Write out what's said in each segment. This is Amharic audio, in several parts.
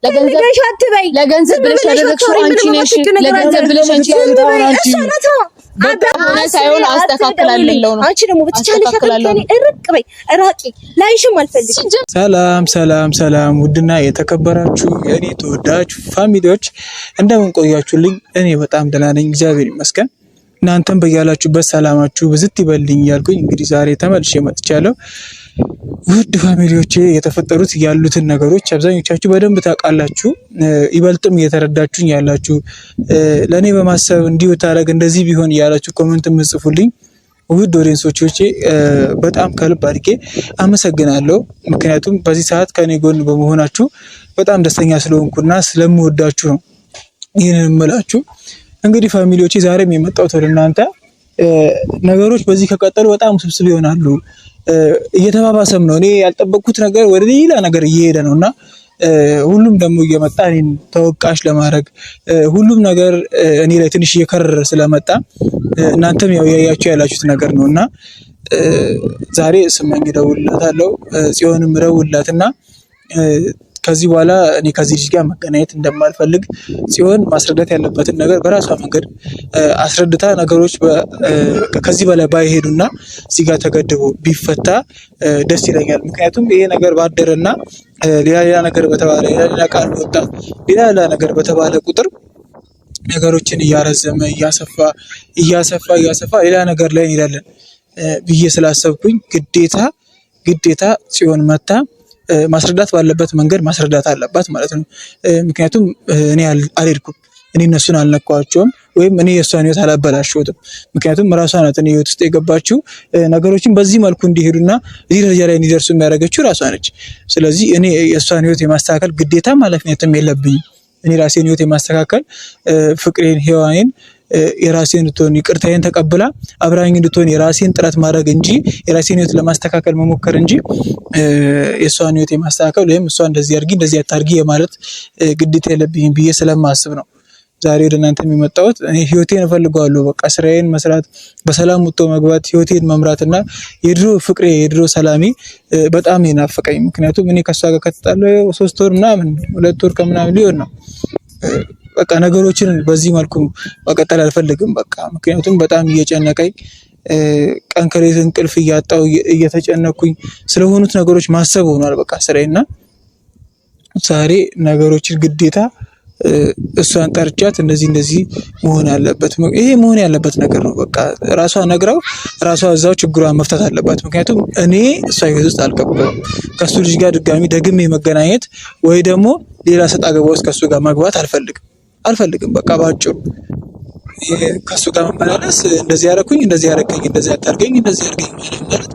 ለገንዘብ ብለሽ ያደረግሽው አንቺ ነሽ። ለገንዘብ ብለሽ አንቺ ሳይሆን አስተካክላለሁ ነው። አንቺ ደግሞ ብትቻለሽ አከታተኒ እርቅ በይ እራቂ ላይሽም አልፈልግም። ሰላም ውድና የተከበራችሁ የኔ ተወዳጅ ፋሚሊዎች እንደምን ቆያችሁልኝ? እኔ በጣም ደህና ነኝ፣ እግዚአብሔር ይመስገን። እናንተም በያላችሁበት ሰላማችሁ ብዝት ይበልኝ እያልኩኝ እንግዲህ ዛሬ ተመልሼ መጥቻለሁ። ውድ ፋሚሊዎቼ የተፈጠሩት ያሉትን ነገሮች አብዛኞቻችሁ በደንብ ታውቃላችሁ፣ ይበልጥም እየተረዳችሁኝ ያላችሁ ለኔ በማሰብ እንዲሁ ታረግ እንደዚህ ቢሆን ያላችሁ ኮሜንት ምጽፉልኝ ውድ ኦዲየንሶቼ በጣም ከልብ አድርጌ አመሰግናለሁ። ምክንያቱም በዚህ ሰዓት ከኔ ጎን በመሆናችሁ በጣም ደስተኛ ስለሆንኩና ስለምወዳችሁ ነው ይሄንን እምላችሁ። እንግዲህ ፋሚሊዎቼ ዛሬም የመጣሁት ወደ እናንተ ነገሮች በዚህ ከቀጠሉ በጣም ውስብስብ ይሆናሉ። እየተባባሰም ነው። እኔ ያልጠበቅኩት ነገር ወደ ሌላ ነገር እየሄደ ነውና ሁሉም ደግሞ እየመጣ እኔን ተወቃሽ ለማድረግ ሁሉም ነገር እኔ ላይ ትንሽ እየከረረ ስለመጣ እናንተም ያው ያያችሁ ያላችሁት ነገር ነውና ዛሬ ስመኝ እደውልላታለሁ፣ ጽዮንም እደውልላትና ከዚህ በኋላ እኔ ከዚህ ልጅ ጋር መገናኘት እንደማልፈልግ ጽዮን ማስረዳት ያለበትን ነገር በራሷ መንገድ አስረድታ ነገሮች ከዚህ በላይ ባይሄዱና እዚህ ጋር ተገድቦ ቢፈታ ደስ ይለኛል። ምክንያቱም ይሄ ነገር ባደረና ሌላ ነገር በተባለ ሌላ ቃል ወጣ ሌላ ነገር በተባለ ቁጥር ነገሮችን እያረዘመ እያሰፋ ሌላ ነገር ላይ እንሄዳለን ብዬ ስላሰብኩኝ ግዴታ ጽዮን መታ ማስረዳት ባለበት መንገድ ማስረዳት አለባት ማለት ነው። ምክንያቱም እኔ አልሄድኩም፣ እኔ እነሱን አልነካቸውም ወይም እኔ የእሷን ህይወት አላበላሸሁትም። ምክንያቱም ራሷ ናት እኔ ህይወት ውስጥ የገባችው። ነገሮችን በዚህ መልኩ እንዲሄዱና እዚህ ደረጃ ላይ እንዲደርሱ የሚያደርገችው ራሷ ነች። ስለዚህ እኔ የእሷን ህይወት የማስተካከል ግዴታም ኃላፊነትም የለብኝም። እኔ ራሴን ህይወት የማስተካከል ፍቅሬን፣ ሔዋኔን የራሴን እንድትሆን ይቅርታዬን ተቀብላ አብራኝ እንድትሆን የራሴን ጥረት ማድረግ እንጂ የራሴን ህይወት ለማስተካከል መሞከር እንጂ የእሷን ህይወት የማስተካከል ወይም እሷ እንደዚህ አድርጊ እንደዚህ አታርጊ የማለት ግዴታ የለብኝም ብዬ ስለማስብ ነው ዛሬ ወደ እናንተ የመጣሁት። እኔ ህይወቴን እፈልገዋለሁ። በቃ ስራዬን መስራት፣ በሰላም ወጥቶ መግባት፣ ህይወቴን መምራትና የድሮ ፍቅሬ የድሮ ሰላሜ በጣም ይናፈቀኝ። ምክንያቱም እኔ ከሷ ጋር ከተጣለው 3 ወር ምናምን 2 ወር ከምናምን ሊሆን ነው። በቃ ነገሮችን በዚህ መልኩ መቀጠል አልፈልግም። በቃ ምክንያቱም በጣም እየጨነቀኝ ቀን ከሌት እንቅልፍ እያጣው እየተጨነኩኝ ስለሆኑት ነገሮች ማሰብ ሆኗል በቃ ስራዬና ዛሬ ነገሮችን ግዴታ እሷን ጠርቻት እንደዚህ መሆን አለበት። ይሄ መሆን ያለበት ነገር ነው። በቃ ራሷ ነግራው ራሷ እዛው ችግሯን መፍታት አለባት። ምክንያቱም እኔ እሷ ህይወት ውስጥ አልገባም። ከሱ ልጅ ጋር ደግሜ መገናኘት ወይ ደግሞ ሌላ ሰጣ ገባ ውስጥ ከሱ ጋር መግባት አልፈልግም። በቃ ባጭሩ ከሱ ጋር መመላለስ እንደዚህ ያረኩኝ እንደዚህ ያረከኝ እንደዚህ አታርገኝ እንደዚህ ያርገኝ ማለት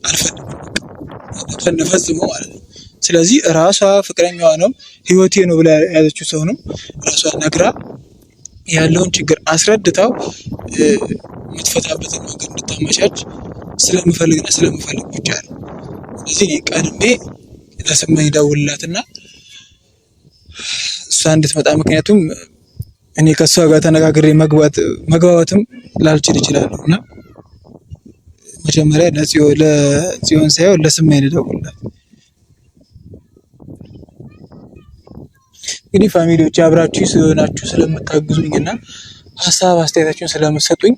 አልፈልግም። ፈጽሞ ማለት ነው። ስለዚህ ራሷ ፍቅረኛዋ ነው ህይወቴ ነው ብላ ያዘችው ሰው ነው ራሷ ነግራ ያለውን ችግር አስረድታው የምትፈታበትን መንገድ እንድታመቻች ስለምፈልግ ብቻ ነው። ስለዚህ ቀድሜ ለስመኝ ደውልላትና እሷ እንድትመጣ፣ ምክንያቱም እኔ ከሷ ጋር ተነጋግሬ መግባባትም ላልችል እችላለሁ እና መጀመሪያ ለጽዮን ሳይሆን ለስመኝ ደውልላት። እንግዲህ ፋሚሊዎች አብራችሁ ስለሆናችሁ ስለምታግዙኝና ሀሳብ አስተያየታችሁን ስለምትሰጡኝ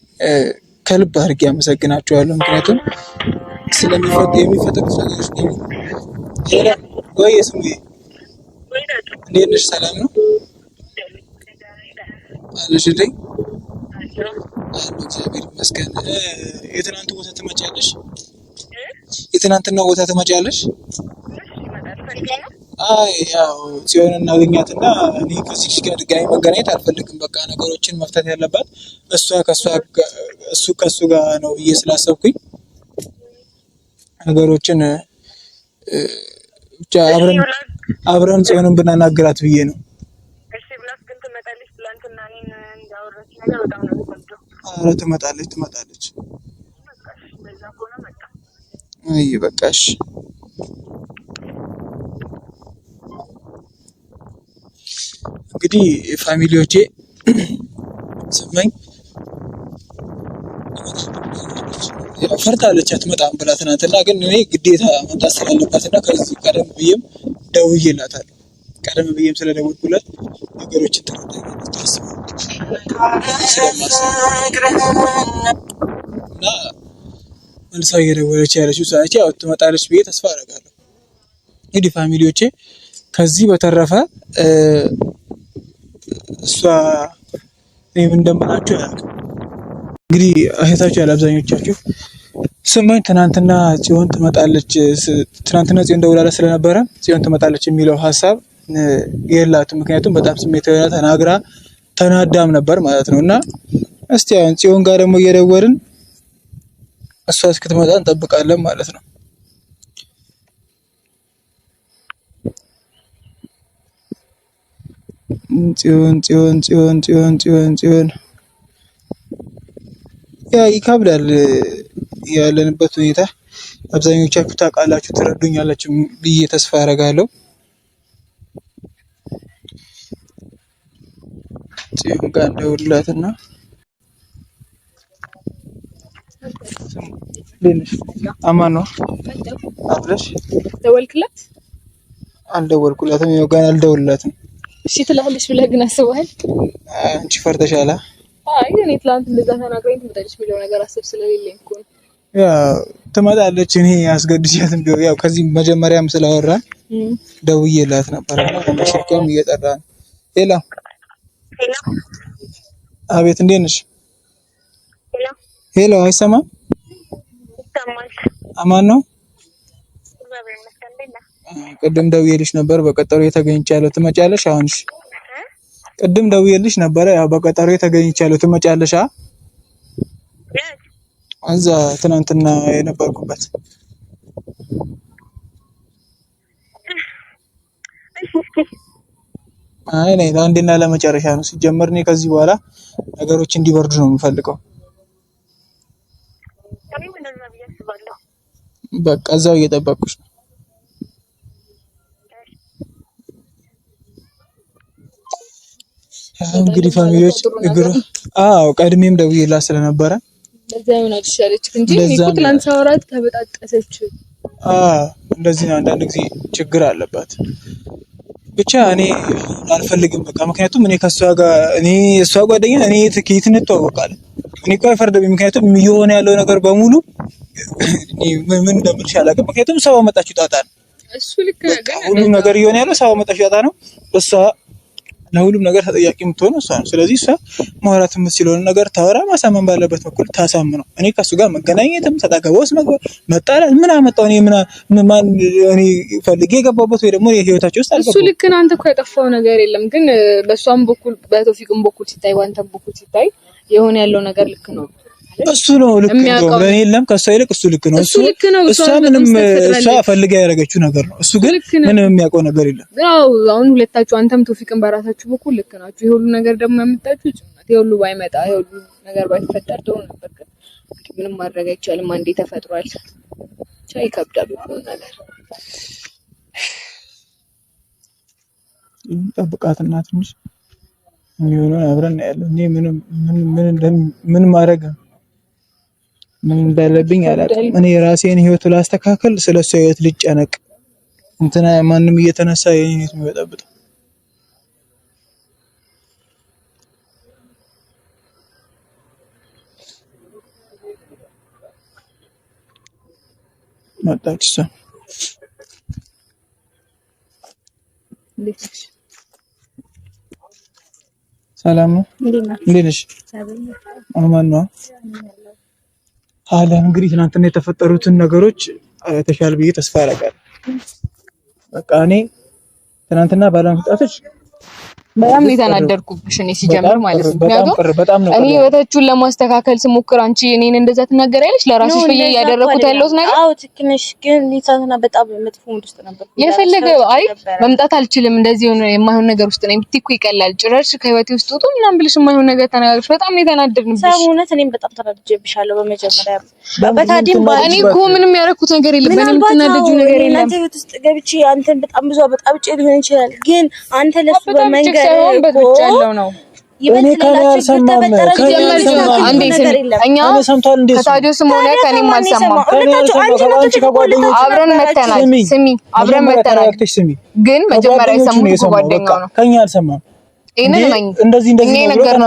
ከልብ አድርጌ አመሰግናችኋለሁ። ምክንያቱም የሚፈጠሩት ነገሮች ነው። ወይ ስሙዬ እንዴት ነሽ? ሰላም ነው አለሽልኝ? እግዚአብሔር ይመስገን። የትናንት ቦታ ትመጫለሽ? የትናንትና ቦታ ትመጫለሽ? አይ ያው ጽዮን እናገኛትና እኔ ከዚህ ጋር ድጋሚ መገናኘት አልፈልግም። በቃ ነገሮችን መፍታት ያለባት እሱ ከሱ ጋር ነው ብዬ ስላሰብኩኝ ነገሮችን ብቻ አብረን ጽዮንን ብናናግራት ብዬ ነው። እሺ ብላስ ግን ትመጣለች? ትላንትና እኔን እንዳወራች ነገር በጣም ነው የምትወደው። ኧረ ትመጣለች። በዛ ከሆነ መጣ። አይ በቃሽ። እንግዲህ ፋሚሊዎቼ ስመኝ ፈርታለች አትመጣም ብላ ትናንትና፣ ግን እኔ ግዴታ መምጣት ስላለባትና ከዚህ ቀደም ብዬም ደውዬላታለሁ። ቀደም ብዬም ስለደወልኩለት ነገሮችን ተረዳኛለች አስባለሁ እና መልሳ እየደወለች ያለችው ሰዓት ያው ትመጣለች ብዬ ተስፋ አደርጋለሁ። እንግዲህ ፋሚሊዎቼ ከዚህ በተረፈ እሷ እኔም እንደምላችሁ አያውቅም። እንግዲህ እህታችሁ ያለ አብዛኞቻችሁ ስማኝ ትናንትና ጽዮን ትመጣለች፣ ትናንትና ጽዮን ደውላላ ስለነበረ ጽዮን ትመጣለች የሚለው ሀሳብ የላትም። ምክንያቱም በጣም ስሜታዊ ተናግራ ተናዳም ነበር ማለት ነው እና እስቲ አሁን ጽዮን ጋር ደግሞ እየደወልን እሷ እስክትመጣ እንጠብቃለን ማለት ነው። ጽዮን ያ ይከብዳል ያለንበት ሁኔታ። አብዛኞቻችሁ ታውቃላችሁ፣ ትረዱኛላችሁ ብዬ ተስፋ አደርጋለሁ። ጽዮን ጋር እንደውላትና አማን ነው አብረሽ ደወልክላት? አልደወልኩላትም፣ ያው ገና አልደውልላትም። እሺ ትላለች ብለህ ግን አስበሃል? አንቺ ፈርተሻላ? አይ እኔ ትላንት እንደዛ ተናግረኝ ትመጣለች የሚለው ነገር አስብ ስለሌለኝ እኮ ነው። ያው ትመጣለች፣ እኔ አስገድጃትም ቢሆን ያው ከዚህ መጀመሪያም ስላወራን ደውዬላት ነበር እና ለመሸከም እየጠራ ነው። ሄሎ አቤት፣ እንዴት ነሽ? ሄሎ አይሰማም? አማን ነው? ቅድም ደውዬልሽ ነበር፣ በቀጠሮ ተገኝቻለሁ። ትመጫለሽ? አሁንሽ ቅድም ደውዬልሽ ነበር፣ ያው በቀጠሮ ተገኝቻለሁ። ትመጫለሽ? እዛ ትናንትና የነበርኩበት። አይ ነይ፣ ለአንዴና ለመጨረሻ ነው። ሲጀመር እኔ ከዚህ በኋላ ነገሮች እንዲበርዱ ነው የምፈልገው። በቃ እዛው እየጠበቅኩሽ ነው። እንግዲህ ፋሚሊዎች ቀድሜም ደውዬላት ስለነበረ ለዛ ይሆናል ይሻለች እንጂ እኮ ትናንት ሳወራት ተበጣጠሰች። እንደዚህ ነው። አንዳንድ ጊዜ ችግር አለባት። ብቻ እኔ አልፈልግም በቃ። ምክንያቱም እኔ ከሷ ጋር እሷ ጓደኛ እኔ ትኬት እንተዋወቃለን። እኔ እኮ አይፈርድብኝ። ምክንያቱም እየሆነ ያለው ነገር በሙሉ ምን እንደምልሽ አላውቅም። ምክንያቱም ሰው አመጣችሁ ጣጣ ነው። እሱ ልክ ነገር ሁሉም ነገር እየሆነ ያለው ሰው አመጣችሁ ጣጣ ነው። እሷ ለሁሉም ነገር ተጠያቂ የምትሆነው እሷ ነው። ስለዚህ እሷ ማውራት የምትችለውን ነገር ታወራ፣ ማሳመን ባለበት በኩል ታሳምነው። እኔ ከሱ ጋር መገናኘትም ተጣገበውስ መጣላት ምን አመጣው? እኔ ፈልጌ የገባበት ወይ ደግሞ የህይወታቸው ውስጥ አልገባም። እሱ ልክ ነው። አንተ እኮ ያጠፋው ነገር የለም። ግን በሷም በኩል በቶፊቅም በኩል ሲታይ፣ ባንተም በኩል ሲታይ የሆነ ያለው ነገር ልክ ነው። እሱ ነው ልክ ነው። ለኔ የለም ከሷ ይልቅ እሱ ልክ ነው። እሷ ምንም እሷ ፈልጋ ያደረገችው ነገር ነው። እሱ ግን ምንም የሚያውቀው ነገር የለም። ያው አሁን ሁለታችሁ አንተም ቶፊቅም በራሳችሁ በኩል ልክ ናችሁ። ይሄ ሁሉ ነገር ደግሞ ያመጣችሁ ጭምት ይሄ ሁሉ ባይመጣ ይሄ ሁሉ ነገር ባይፈጠር ጥሩ ነበር። ግን ምንም ማድረግ አይቻልም። አንዴ ተፈጥሯል። ቻይ ይከብዳል ሁሉ ነገር። ጠብቃትና ትንሽ የሚሆነውን አብረን እናያለን። እኔ ምን ማድረግ ምን እንዳለብኝ አላውቅም። እኔ የራሴን ህይወት ላስተካከል፣ ስለሱ ህይወት ልጨነቅ እንትና ማንም እየተነሳ የኔን ህይወት የሚበጠብጥ መጣች። ሰላም ነው? እንዴት ነሽ? አማን ነው? አለን። እንግዲህ ትናንትና የተፈጠሩትን ነገሮች ተሻል ብዬ ተስፋ አደርጋለሁ። በቃ እኔ ትናንትና ባለመፍጣቶች በጣም ነው የተናደድኩብሽ። እኔ ሲጀምር ማለት ነው ምክንያቱም እኔ ህይወታችሁን ለማስተካከል ስሞክር አንቺ እኔን እንደዛ ትናገሪያለሽ። ለራስሽ ብዬ ያደረኩት ያለውት ነገር አዎ ትክክለሽ። ግን ሊሳና በጣም መጥፎ ሙድ ውስጥ ነበር። የፈለገ አይ መምጣት አልችልም እንደዚህ ሆነ የማይሆን ነገር ውስጥ ነኝ ብትይ እኮ ይቀላል። ጭራሽ ከህይወቴ ውስጥ ወጡ ምናምን ብልሽ የማይሆን ነገር ተናገርሽ። በጣም ነው የተናደድንብሽ። ሰሙነት እኔም በጣም ተናድጄብሻለሁ። በመጀመሪያ በታዲም እኔ እኮ ምንም ያደረኩት ነገር የለም። ምንም የምትናደጂው ነገር የለም። አንተ ህይወት ውስጥ ገብቼ አንተን በጣም ብዙ በጣም ሊሆን ይችላል። ግን አንተ ለሱ በመንገድ በጥቻለሁ ነው ከታዲዮስም ሆነ ከኔም አልሰማም። አብረን መተናል። አብረን መተናል። ግን መጀመሪያ የሰሙት ጓደኛው ነው። ከኛ አልሰማም። እንደዚህ ነገረው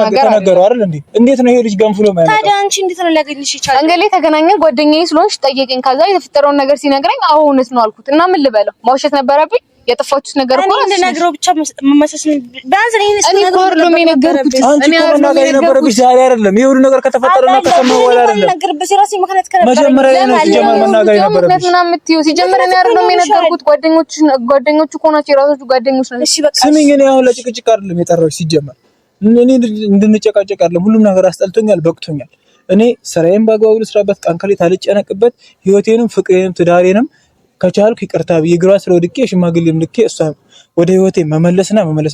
አይደል እንዴ? እንዴት ነው ይሄ ልጅ ገንፍሎ ማለት? ታዲያ አንቺ እንዴት ነው ሊያገኝሽ ይችላል? አንገሌ ተገናኘን። ጓደኛዬ ስለሆንሽ ጠየቀኝ። ከዛ የተፈጠረውን ነገር ሲነግረኝ አዎ እውነት ነው አልኩት። እና ምን ልበለው? ማውሸት ነበረብኝ? የጠፋችሁት ነገር እኮ እኔ ነግሮ ብቻ መመሰስ ቢያንስ እኔ ኮርሎ የነገርኩት እኔ ነገር የነበረብሽ ዛሬ አይደለም። ይሄ ሁሉ ነገር ከተፈጠረና ከሰማሁ በኋላ አይደለም። መጀመሪያ ነው ሲጀመር መናገር የነበረብሽ። ሲጀመር እኔ አይደለም የነገርኩት። ጓደኞቹ እኮ ናቸው፣ የራሳችሁ ጓደኞች ናቸው። ስሚኝ፣ እኔ አሁን ለጭቅጭቅ አይደለም የጠራሁሽ። ሲጀመር እኔ እንድንጨቃጨቅ አይደለም። ሁሉም ነገር አስጠልቶኛል፣ በቅቶኛል። እኔ ስራዬን በአግባቡ ልስራበት፣ ቀን ከሌት አልጨነቅበት፣ ህይወቴንም ፍቅሬንም ትዳሬንም ከቻልኩ ይቅርታ ይግራ ስለወድቄ ሽማግሌም ልኬ እሷ ወደ ህይወቴ መመለስ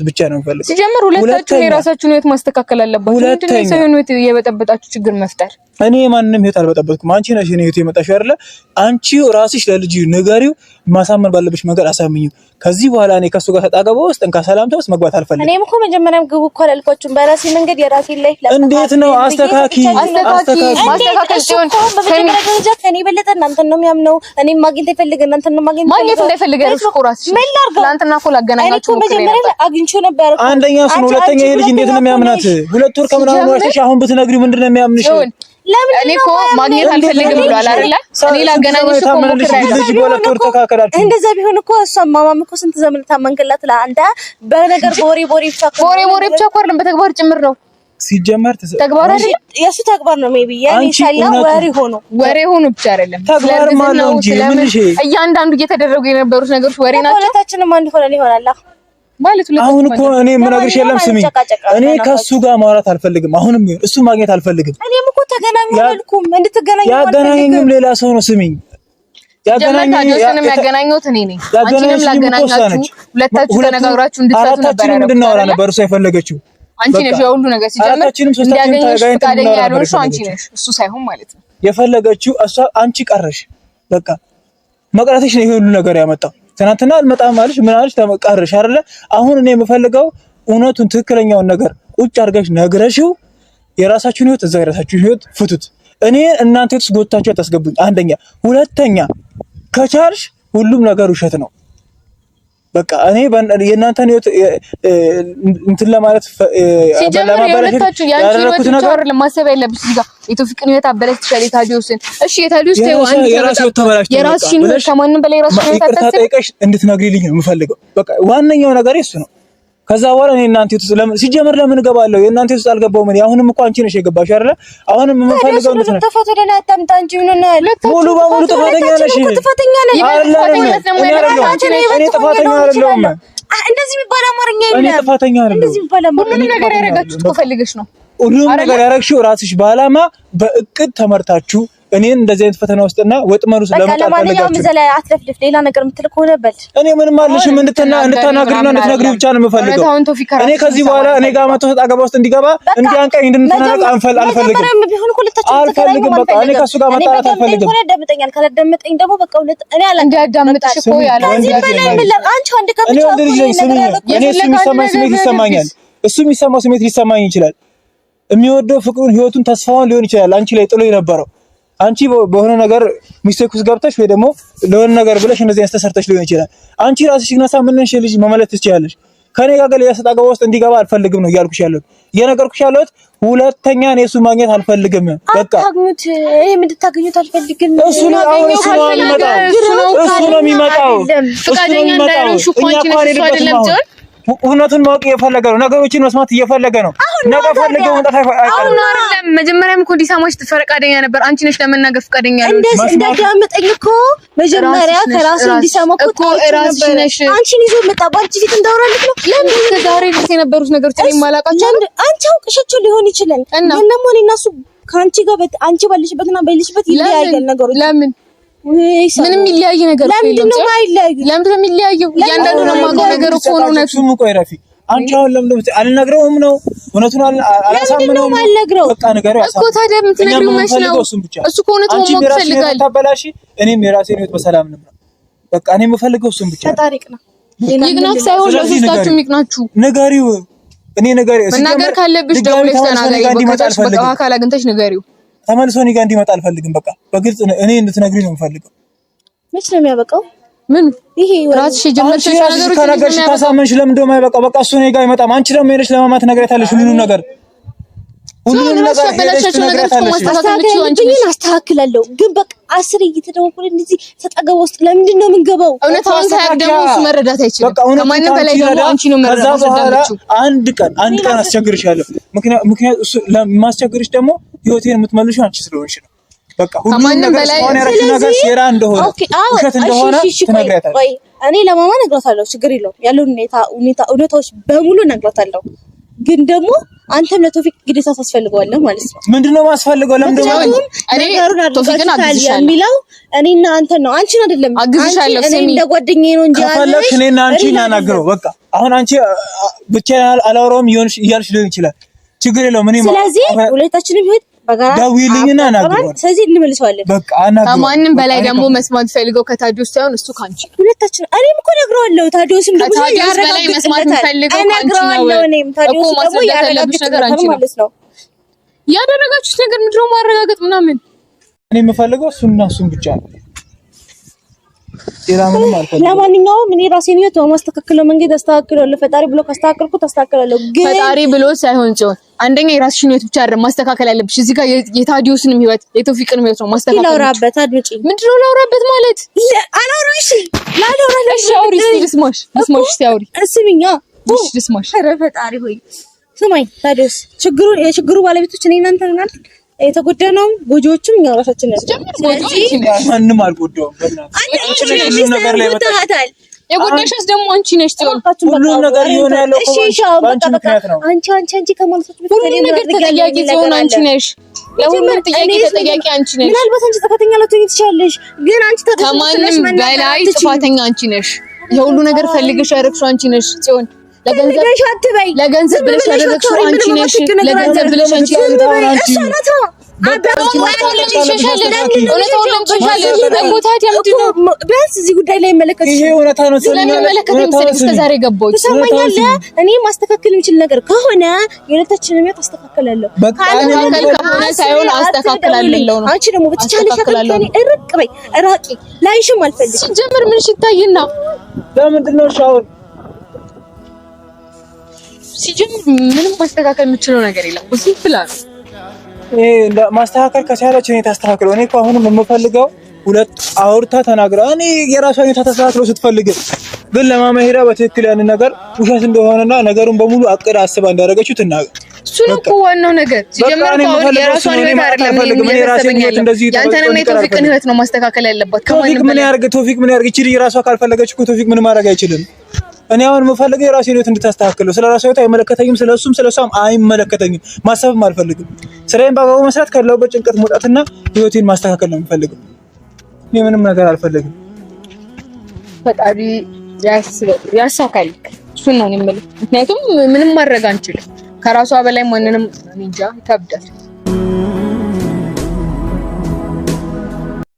ብቻ ነው የምፈልገው። ሲጀምር ሁለታችሁ የራሳችሁን ህይወት ማስተካከል አለባችሁ። ምንድነው የሰውን ህይወት የበጠበጣችሁ ችግር መፍጠር? እኔ ማንንም ህይወት አልበጠበጥኩም። አንቺ ነሽ የኔ ህይወት የመጣሽው አይደለ? አንቺው ራስሽ ለልጅ ንገሪው፣ ማሳመን ባለብሽ መንገድ አሳምኚው። ከዚህ በኋላ እኔ ከሱ ጋር ተጣገበው ውስጥ እንካ ሰላምታ ውስጥ መግባት አልፈልግም። እኔም እኮ መጀመሪያም ግቡ እኮ አላልኳችሁም። በራሴ መንገድ የራሴን ላይፍ ላስተካክል። እንዴት ነው አስተካኪ ማስተካከል ሲሆን ከኔ በለጠ እናንተን ነው የሚያምነው። እኔም ማግኘት ይፈልግ እናንተን ነው ማግኘት እንዳይፈልግ ራስሽ ትናንትና እኮ ላገናኛችሁ መጀመሪያ አግኝቼው ነበር። አንደኛ እሱ ነው። ሁለተኛ ይሄ ልጅ እንዴት ነው የሚያምናት? 2 ወር ከምናምን ወርተሽ አሁን ብትነግሪው ምንድን ነው የሚያምንሽ? እኔ እኮ ማግኘት አልፈልግም ብሏል አይደለ? እኔ ላገናኝሽ እኮ ሞክራለሁ። እንደዛ ቢሆን እኮ እሷ ማማም እኮ ስንት ዘመን ታመንከላት ለአንተ በነገር ቦሬ ብቻ እኮ አይደለም በተግባር ጭምር ነው። ሲጀመር ተግባር አይደለም የሱ ተግባር ነው። ሜቢ ያኔ ሳይላ ወሬ ሆኖ ብቻ አይደለም ተግባር ማለት እንጂ ምን እሺ፣ እያንዳንዱ እየተደረጉ የነበሩት ነገሮች ወሬ ናቸው። ሁለታችንም አንድ ሆነን ይሆናል ማለት አሁን እኮ እኔ ምን አግርሽ የለም። ስሚ፣ እኔ ከሱ ጋር ማውራት አልፈልግም። አሁንም እሱ ማግኘት አልፈልግም። እኔም እኮ ተገናኙ አልኩም። እንድትገናኙ ያገናኘኝም ሌላ ሰው ነው። ስሚኝ፣ ያገናኘኝም ያገናኘሁት እኔ ነኝ። አንቺንም ላገናኛችሁ ሁለታችሁ ተነጋግራችሁ እንድትፈቱ ነበር ያለው። እንድናወራ ነበር እሱ የፈለገችው። አንቺ ነሽ የሁሉ ነገር ሲጀምር እንዲያገኝሽ ፈቃደኛ ያልሆንሽው አንቺ ነሽ፣ እሱ ሳይሆን ማለት ነው። የፈለገችው እሷ አንቺ ቀረሽ። በቃ መቅረትሽ ነው ይሄ ሁሉ ነገር ያመጣው። ትናንትና አልመጣም ማለሽ ምን አለሽ? ተመቃረሽ አይደለ? አሁን እኔ የምፈልገው እውነቱን ትክክለኛውን ነገር ቁጭ አድርገሽ ነግረሽው የራሳችሁን ህይወት እዛው የራሳችሁን ህይወት ፍቱት። እኔ እናንተ ውስጥ ጎታችሁ አታስገቡኝ። አንደኛ፣ ሁለተኛ ከቻልሽ ሁሉም ነገር ውሸት ነው። በቃ እኔ የእናንተን ህይወት እንትን ለማለት ለማበረታችሁ ያንቺ ነገር ለማሰብ ያለብሽ እዚህ ጋር የቶፊቅን ህይወት አበላሽተሻል። የታዲዮስን እሺ፣ የታዲዮስ ተይው፣ አንቺ የራስሽን ህይወት ከማንም በላይ የራስሽን ህይወት አታስቢ። ጠይቀሽ እንድትነግሪልኝ ነው የምፈልገው። በቃ ዋነኛው ነገር እሱ ነው። ከዛ በኋላ እኔ እናንተ ውስጥ ሲጀመር ለምን እገባለሁ? የእናንተ ውስጥ አልገባሁም እኔ። አሁንም እኮ አንቺ ነሽ የገባሽ አይደለ? አሁንም የምፈልገው እንድትነግሪኝ ተፈቶ ደና አጣምጣ እንጂ ምን ነው ሙሉ በሙሉ ጥፋተኛ ነሽ። እኔ ጥፋተኛ አይደለሁም። እንደዚህ የሚባል አማርኛ የለም። እኔ ጥፋተኛ አይደለሁም። እንደዚህ የሚባል አማርኛ ሁሉንም ነገር ያደረጋችሁት እኮ ፈልገሽ ነው። ሁሉንም ነገር ያደረግሽው ራስሽ በዓላማ በእቅድ ተመርታችሁ እኔን እንደዚህ አይነት ፈተና ውስጥና ወጥመድ ውስጥ ለምን ታፈልጋችሁ? ለማንኛውም አትለፍልፍ። ሌላ ነገር የምትል ከሆነ በል። እኔ ምንም አልልሽም። እንድትናገሪና እንድትነግሪው ብቻ ነው የምፈልገው። እኔ ከዚህ በኋላ እኔ ጋር መጥቶ ተጣገባ ውስጥ እንዲገባ እንዲያንቀኝ እንድንተናነቅ አልፈልግም። በቃ እኔ ከሱ ጋር መጣላት አልፈልግም። ያዳምጠኛል። ካላዳመጠኝ ደግሞ በቃ እኔ እንዲያዳምጥሽ እኮ ያለው አንቺ አንድ እኔ ወንድ ልጅ ነኝ። ስሚኝ፣ እኔ እሱ የሚሰማኝ ስሜት ይሰማኛል። እሱ የሚሰማው ስሜት ሊሰማኝ ይችላል። የሚወደው ፍቅሩን፣ ህይወቱን፣ ተስፋውን ሊሆን ይችላል አንቺ ላይ ጥሎ የነበረው። አንቺ በሆነ ነገር ሚስቴክ ውስጥ ገብተሽ ወይ ደግሞ ለሆነ ነገር ብለሽ እንደዚህ ያስተሰርተሽ ሊሆን ይችላል። አንቺ ራስሽ ግናሳ ምንሽ ልጅ መመለስ ትችያለሽ። ከኔ ጋር ያሰጣገባ ውስጥ እንዲገባ አልፈልግም ነው እያልኩሽ ያለሁት። እየነገርኩሽ ያለሁት ሁለተኛ እኔ እሱ ማግኘት አልፈልግም። በቃ ታግኙት። ይሄ ምን እንድታገኙት አልፈልግም። እሱ ነው የሚመጣው። ፍቃደኛ እንዳይሆንሽ እኮ አንቺ ነሽ እሱ አይደለም ጆን። እውነቱን ማወቅ እየፈለገ ነው። ነገሮችን መስማት እየፈለገ ነው። ነገ ፈልገው መጣፍ አይቀርም። አሁን አይደለም መጀመሪያም እኮ እንዲሰማሽ ፈቃደኛ ነበር። አንቺ ነሽ ለመናገር ፈቃደኛ ያለሽ። እንዳዳመጠኝ እኮ መጀመሪያ ከራሱ እንዲሰማ እኮ ራስሽ ነሽ። አንቺን ይዞ መጣ። ባንቺ ፊት እንዳወራልሽ ነው። ለምን ከዛሬ ድረስ የነበሩት ነገሮች እኔ ማላውቃቸው አንቺ አውቅሻቸው ሊሆን ይችላል። ግን ደግሞ እኔ እና እሱ ከአንቺ ጋር አንቺ ባለሽበትና በሌለሽበት ይለያያል ነገሮች። ለምን ምንም ይለያይ ነገር የለም። ለምንድን ነው የማይለያየው? ለምንድን ነው የሚለያየው? እያንዳንዱ ነው የማውቀው ነገር እኮ ነው። እውነቱን ቆይ ረፊ፣ አንቺ አሁን ለምን አልነግረውም ነው? እውነቱን አላሳምነውም። በቃ ነገሩ እኮ ታዲያ የምትነግሪው መች ነው? እሱ እኮ እውነቱን ማወቅ ይፈልጋል። ታበላሽ፣ እኔም የራሴን ህይወት በሰላም ነው። በቃ እኔ የምፈልገው እሱን ብቻ። ተጣሪቅ ነው ይቅናችሁ ሳይሆን ለሶስታችሁም ይቅናችሁ። ንገሪው እኔ ነገር መናገር ካለብሽ ደግሞ ተናገሪ። በቃ አካል አግኝተሽ ንገሪው። ተመልሶ እኔ ጋር እንዲመጣ አልፈልግም። በቃ በግልጽ እኔ እንድትነግሪኝ ነው የምፈልገው። መች ነው የሚያበቃው? ምን ይሄ ራስሽ የጀመርሽው ነገሮች ከነገርሽ ካሳመንሽ ለምን እንደው የማይበቃው? በቃ እሱ እኔ ጋር አይመጣም። አንቺ ደግሞ ሄደሽ ለማማ ትነግሪያታለሽ ሁሉንም ነገር አስተካክላለሁ። ግን በቃ 10 እየተደወለ እንደዚህ ተጠገበ ውስጥ ለምንድን ነው የምንገባው? እውነታውን ሳያቅ ደግሞ እሱ መረዳት አይችልም። ከማንም በላይ ደግሞ አንቺ ነው መረዳት ያለብሽ። አንድ ቀን አስቸግርሻለሁ። ምክንያት እሱ ለማስቸግርሽ ደግሞ ህይወቴን የምትመልሺው አንቺ ስለሆንሽ ነው። በቃ ሁሉም ነገር ስለሆነ ያረክሽ ነገር ሴራ እንደሆነ ውሸት እንደሆነ ትነግሪያታለሽ። እኔ ለማማ እነግራታለሁ። ችግር የለውም። ያለውን ሁኔታዎች በሙሉ እነግራታለሁ። ግን ደግሞ አንተም ለቶፊቅ ግዴታ ታስፈልገዋለህ ማለት ነው። ምንድነው ማስፈልገው? ለምን ደግሞ እኔ ቶፊቅን አግዝሻለሁ የሚለው እኔና አንተን ነው። አንቺን አይደለም። አግዝሻለሁ። እኔ እንደ ጓደኛዬ ነው እንጂ ከፈለግሽ እኔና አንቺ እናናግረው። በቃ አሁን አንቺ ብቻዬን አላወራውም እያልሽ ሊሆን ይችላል። ችግር የለውም። እኔ ስለዚህ ሁለታችንም ህይወት በጋራ ደውይልኝና እናግረው። ስለዚህ እንመልሰዋለን። በቃ አናግረው። ከማንም በላይ ደግሞ መስማት ፈልገው ከታዲዮስ ሳይሆን እሱ ካንቺ ሁለታችን እኔም እኮ ነግረዋለሁ። ታዲዮስም ደግሞ ከታዲዮስ በላይ መስማት ፈልገው ካንቺ ነው። እኔም ታዲዮስ ደግሞ ያደረጋችሁት ነገር አንቺ ማለት ነው። ያደረጋችሁት ነገር ምንድን ነው? ማረጋገጥ ምናምን እኔ የምፈልገው እሱና እሱን ብቻ ነው። ምንም አልፈልግም። ለማንኛውም እኔ ራሴን ህይወት በማስተካከለው መንገድ አስተካክላለሁ። ፈጣሪ ብሎ ካስተካከልኩት አስተካክላለሁ። ግን ፈጣሪ ብሎ ሳይሆን ጽዮን አንደኛ የራስሽን ህይወት ብቻ አይደለም ማስተካከል ያለብሽ። እዚህ ጋር የታዲዮስንም ህይወት የቶፊቅንም ህይወት ነው ማስተካከል። ላውራበት አድምጪ። ምንድን ነው ላውራበት ማለት? አላውራሽ ላውራሽ አውሪ እስኪ ልስማሽ ሲያውሪ እስሚኛ ልስማሽ። ኧረ ፈጣሪ ሆይ ስማኝ ታዲዮስ፣ የችግሩ ባለቤቶች እኔ እናንተ ነን። የተጎዳነው ጎጆዎቹም እኛው ራሳችን ነን። ስለዚህ ማንም አልጎዳውም። በእናትሽ ነገር ላይ መጣሽ። የጎዳሽስ ደግሞ አንቺ ነሽ። ሁሉም ነገር ይሆነ ያለው አንቺ ምክንያት ነው። አንቺ ከማለቶች ሁሉም ነገር ተጠያቂ ሲሆን አንቺ ነሽ። ለሁሉም ጥያቄ ተጠያቂ አንቺ ነሽ። ምናልባት አንቺ ጥፋተኛ ልትሆኚ ትችያለሽ፣ ግን አንቺ ከማንም በላይ ጥፋተኛ አንቺ ነሽ። የሁሉ ነገር ፈልገሽ ያደረግሽው አንቺ ነሽ ጽዮን። ለገንዘብ ብለሽ ያደረግሽው አንቺ ነሽ። ለገንዘብ ብለሽ አንቺ ቢያንስ እዚህ ጉዳይ ላይ መለከት ይሄ እውነታ ነው። ስለሚመለከት እስከዛሬ ገባሁ። ትሰማኛለህ? እኔ ማስተካከል የሚችል ነገር ከሆነ የሁለታችንን ህይወት አስተካክላለሁ። ከሆነ ሳይሆን አስተካክላለሁ ነው። አንቺ ደግሞ በተቻለሽ አካል እርቅ በይ፣ እራቂ። ላይሽም አልፈልግም። ሲጀምር ምንሽ ይታይና ለምንድን ነው ሻውን ሲጀምር ምንም ማስተካከል የምችለው ነገር የለም። ሲምፕል ነው። ማስተካከል ከቻለች እኔ ታስተካክለው። እኔ እኮ አሁንም የምፈልገው ሁለት አውርታ ተናግራ እኔ የራሷን ሁኔታ ተስተካክሎ ስትፈልግ ግን ለማማ ሄዳ በትክክል ያንን ነገር ውሸት እንደሆነና ነገሩን በሙሉ አቅዳ አስባ እንዳደረገችው ትናገር። እሱ ነው እኮ ዋናው ነገር። ሲጀምር አሁን የራሷን ህይወት አይደለም ያንተንና የቶፊቅን ህይወት ነው ማስተካከል ያለባት። ቶፊቅ ምን ያርግ? እቺ ራሷ ካልፈለገች እኮ ቶፊቅ ምን ማድረግ አይችልም። እኔ አሁን የምፈልገው የራሴን ህይወት እንድታስተካክለው። ስለራሷ ህይወት አይመለከተኝም፣ ስለሱም ስለሷም አይመለከተኝም። ማሰብም አልፈልግም። ስራዬን በአግባቡ መስራት፣ ካለሁበት ጭንቀት መውጣትና ህይወቴን ማስተካከል ነው የምፈልገው። እኔ ምንም ነገር አልፈልግም። ፈጣሪ ያሳካል። እሱን ነው የምልህ። ምክንያቱም ምንም ማድረግ አንችልም። ከራሷ በላይ ማንንም እንጃ ይከብዳል።